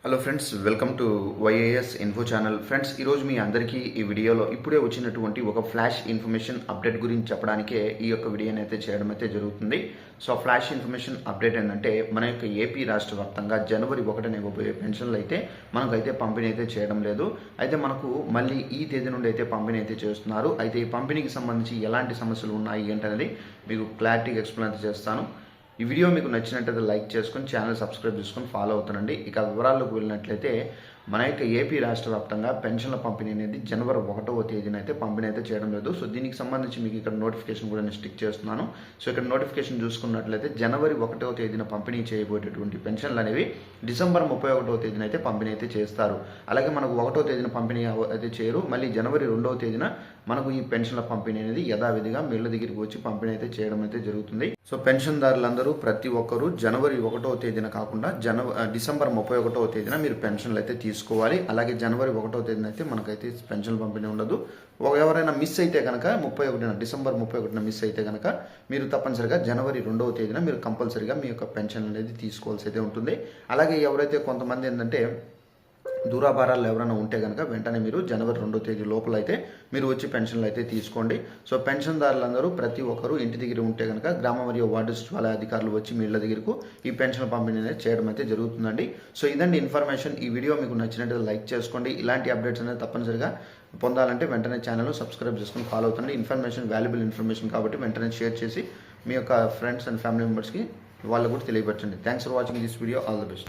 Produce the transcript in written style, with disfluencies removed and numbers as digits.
Hello friends, welcome to YAS info channel. Friends, ఈరోజు మీ అందరికీ ఈ వీడియోలో ఇప్పుడే వచ్చినటువంటి ఒక ఫ్లాష్ ఇన్ఫర్మేషన్ అప్డేట్ గురించి చెప్పడానికే ఈ యొక్క వీడియోని అయితే చేయడం అయితే జరుగుతుంది. సో ఫ్లాష్ ఇన్ఫర్మేషన్ అప్డేట్ ఏంటంటే, మన యొక్క ఏపీ రాష్ట్ర వ్యాప్తంగా జనవరి 1న ఇవ్వబోయే పెన్షన్లు అయితే మనకైతే పంపిణీ అయితే చేయడం లేదు. అయితే మనకు మళ్ళీ ఈ తేదీ నుండి అయితే పంపిణీ అయితే చేస్తున్నారు. అయితే ఈ పంపిణీకి సంబంధించి ఎలాంటి సమస్యలు ఉన్నాయి ఏంటనేది మీకు క్లారిటీగా ఎక్స్ప్లెయిన్ అయితే చేస్తాను. ఈ వీడియో మీకు నచ్చినట్లయితే లైక్ చేసుకొని ఛానల్ సబ్స్క్రైబ్ చేసుకొని ఫాలో అవుతానండి. ఇక వివరాల్లోకి వెళ్ళినట్లయితే, మన యొక్క ఏపీ రాష్ట్ర వ్యాప్తంగా పెన్షన్ల పంపిణీ అనేది జనవరి 1వ తేదీన అయితే పంపిణీ అయితే చేయడం లేదు. సో దీనికి సంబంధించి మీకు ఇక్కడ నోటిఫికేషన్ కూడా నేను స్టిక్ చేస్తున్నాను. సో ఇక్కడ నోటిఫికేషన్ చూసుకున్నట్లయితే జనవరి 1వ తేదీన పంపిణీ చేయబోయేటటువంటి పెన్షన్లు అనేవి డిసెంబర్ 31వ తేదీన అయితే పంపిణీ అయితే చేస్తారు. అలాగే మనకు 1వ తేదీన పంపిణీ అయితే చేయరు. మళ్ళీ జనవరి 2వ తేదీన మనకు ఈ పెన్షన్ల పంపిణీ అనేది యథావిధిగా మీ ఇళ్ళ దగ్గరికి వచ్చి పంపిణీ అయితే చేయడం అయితే జరుగుతుంది. సో పెన్షన్దారులందరూ ప్రతి ఒక్కరూ జనవరి 1వ తేదీన కాకుండా డిసెంబర్ 31వ తేదీన మీరు పెన్షన్లు అయితే తీసుకోవాలి. అలాగే జనవరి 1వ తేదీన అయితే మనకైతే పెన్షన్ పంపిణీ ఉండదు. ఎవరైనా మిస్ అయితే కనుక డిసెంబర్ 31న మిస్ అయితే కనుక మీరు తప్పనిసరిగా జనవరి 2వ తేదీన మీరు కంపల్సరిగా మీ యొక్క పెన్షన్ అనేది తీసుకోవాల్సి అయితే ఉంటుంది. అలాగే ఎవరైతే కొంతమంది ఏంటంటే దూరాభారాలు ఎవరైనా ఉంటే కనుక వెంటనే మీరు జనవరి 2వ తేదీ లోపల అయితే మీరు వచ్చి పెన్షన్లు అయితే తీసుకోండి. సో పెన్షన్దారులందరూ ప్రతి ఒక్కరూ ఇంటి దగ్గర ఉంటే కనుక గ్రామ మరియు వార్డు సచివాలయ అధికారులు వచ్చి మీ ఇళ్ళ దగ్గరకు ఈ పెన్షన్ పంపిణీ అనేది చేయడం అయితే జరుగుతుందండి. సో ఇదండి ఇన్ఫర్మేషన్. ఈ వీడియో మీకు నచ్చినట్లయితే లైక్ చేసుకోండి. ఇలాంటి అప్డేట్స్ అనేది తప్పనిసరిగా పొందాలంటే వెంటనే ఛానల్ సబ్స్క్రైబ్ చేసుకొని ఫాలో అవుతుంది. ఇన్ఫర్మేషన్ వాల్యుబుల్ ఇన్ఫర్మేషన్ కాబట్టి వెంటనే షేర్ చేసి మీ యొక్క ఫ్రెండ్స్ అండ్ ఫ్యామిలీ మెంబర్స్కి వాళ్ళు కూడా తెలియపరచండి. Thanks for watching this video. All the best.